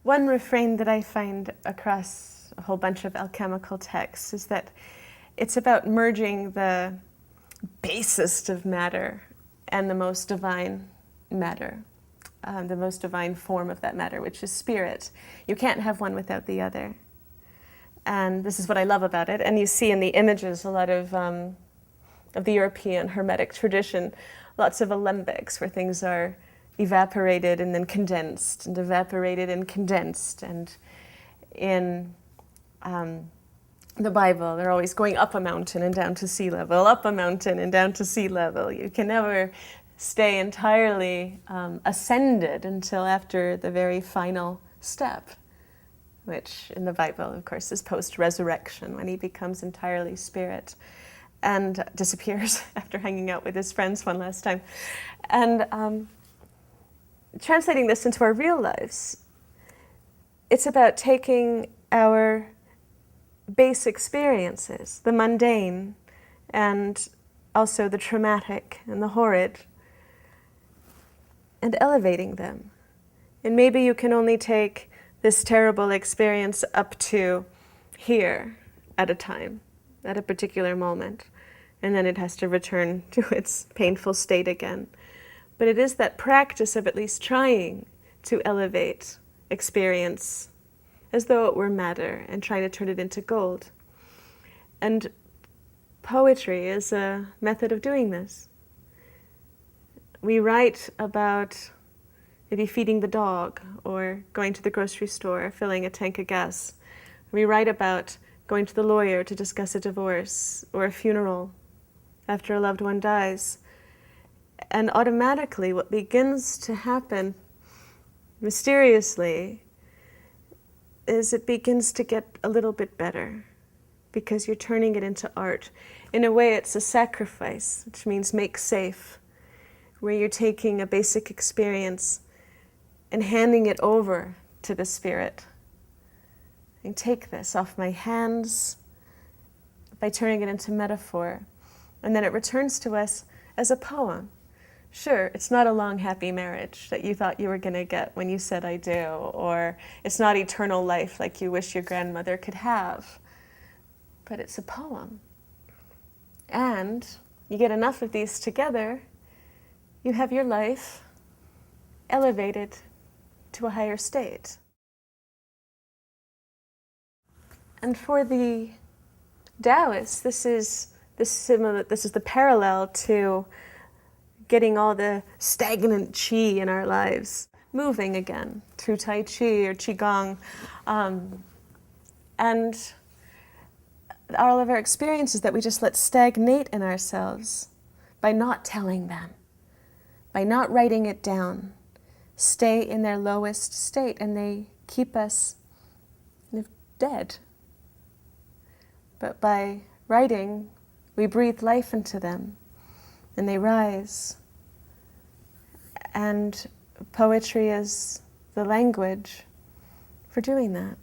One refrain that I find across a whole bunch of alchemical texts is that it's about merging the basest of matter and the most divine matter, the most divine form of that matter, which is spirit. You can't have one without the other. And this is what I love about it. And you see in the images a lot of the European Hermetic tradition, lots of alembics where things are evaporated and then condensed, and evaporated and condensed. And in the Bible, they're always going up a mountain and down to sea level, up a mountain and down to sea level. You can never stay entirely ascended until after the very final step, which in the Bible, of course, is post-resurrection, when he becomes entirely spirit and disappears after hanging out with his friends one last time. And translating this into our real lives, it's about taking our base experiences, the mundane and also the traumatic and the horrid, and elevating them. And maybe you can only take this terrible experience up to here at a time, at a particular moment, and then it has to return to its painful state again. But it is that practice of at least trying to elevate experience as though it were matter and trying to turn it into gold. And poetry is a method of doing this. We write about maybe feeding the dog, or going to the grocery store, filling a tank of gas. We write about going to the lawyer to discuss a divorce or a funeral after a loved one dies. And automatically what begins to happen mysteriously is it begins to get a little bit better, because you're turning it into art. In a way, it's a sacrifice, which means make safe, where you're taking a basic experience and handing it over to the spirit. And take this off my hands by turning it into metaphor. And then it returns to us as a poem. Sure, it's not a long, happy marriage that you thought you were going to get when you said I do, or it's not eternal life like you wish your grandmother could have, but it's a poem. And you get enough of these together, you have your life elevated to a higher state. And for the Taoists, this is the parallel to getting all the stagnant qi in our lives moving again through Tai Chi or Qigong. And all of our experiences that we just let stagnate in ourselves by not telling them, by not writing it down, stay in their lowest state, and they keep us dead. But by writing, we breathe life into them, and they rise. And poetry is the language for doing that.